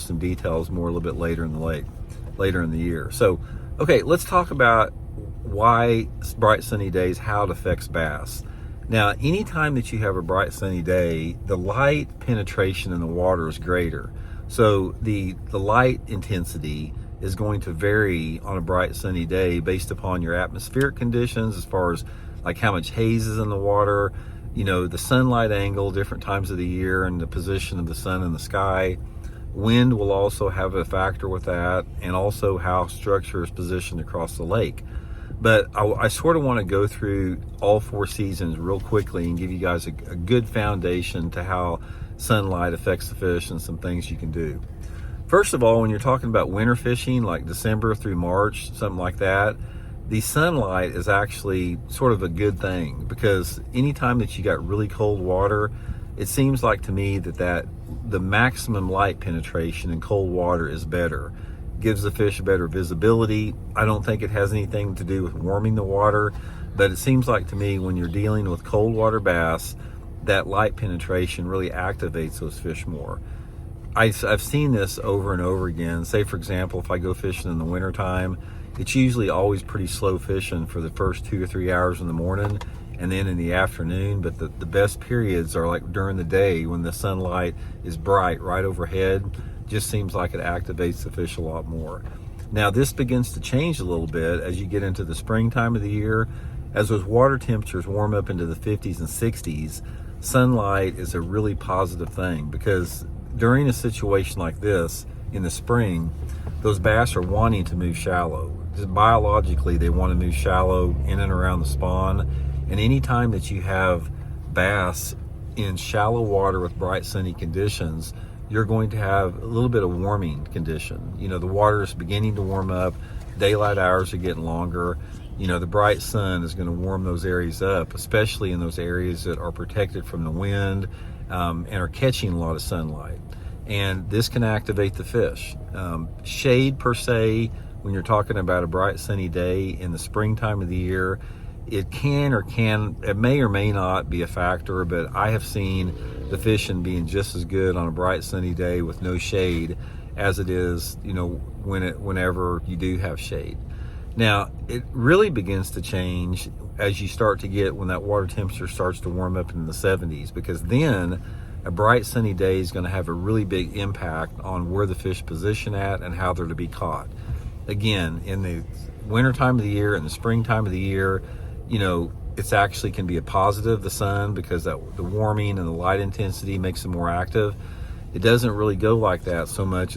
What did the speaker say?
some details more a little bit later in the year. So, okay, let's talk about why bright sunny days, how it affects bass. Now, anytime that you have a bright sunny day, the light penetration in the water is greater. So the light intensity is going to vary on a bright sunny day based upon your atmospheric conditions, as far as like how much haze is in the water, the sunlight angle, different times of the year, and the position of the sun in the sky. Wind will also have a factor with that, and also how structure is positioned across the lake. But I sort of want to go through all 4 seasons real quickly and give you guys a good foundation to how sunlight affects the fish and some things you can do. First of all, when you're talking about winter fishing, like December through March, something like that, the sunlight is actually sort of a good thing, because anytime that you got really cold water, it seems like to me that the maximum light penetration in cold water is better. Gives the fish better visibility. I don't think it has anything to do with warming the water, but it seems like to me when you're dealing with cold water bass, that light penetration really activates those fish more. I've seen this over and over again. Say, for example, if I go fishing in the wintertime, it's usually always pretty slow fishing for the first 2 or 3 hours in the morning and then in the afternoon, but the best periods are like during the day when the sunlight is bright right overhead. Just seems like it activates the fish a lot more. Now, this begins to change a little bit as you get into the springtime of the year. As those water temperatures warm up into the 50s and 60s, sunlight is a really positive thing, because during a situation like this in the spring, those bass are wanting to move shallow. Just biologically, they want to move shallow in and around the spawn. And anytime that you have bass in shallow water with bright sunny conditions, you're going to have a little bit of warming condition. The water is beginning to warm up, daylight hours are getting longer. The bright sun is going to warm those areas up, especially in those areas that are protected from the wind and are catching a lot of sunlight. And this can activate the fish. Shade per se, when you're talking about a bright sunny day in the springtime of the year, it may or may not be a factor, but I have seen the fishing being just as good on a bright sunny day with no shade as it is, whenever you do have shade. Now, it really begins to change as you start to get when that water temperature starts to warm up in the 70s, because then a bright sunny day is going to have a really big impact on where the fish position at and how they're to be caught. Again, in the winter time of the year and the springtime of the year, it's actually can be a positive, the sun, because the warming and the light intensity makes them more active. It doesn't really go like that so much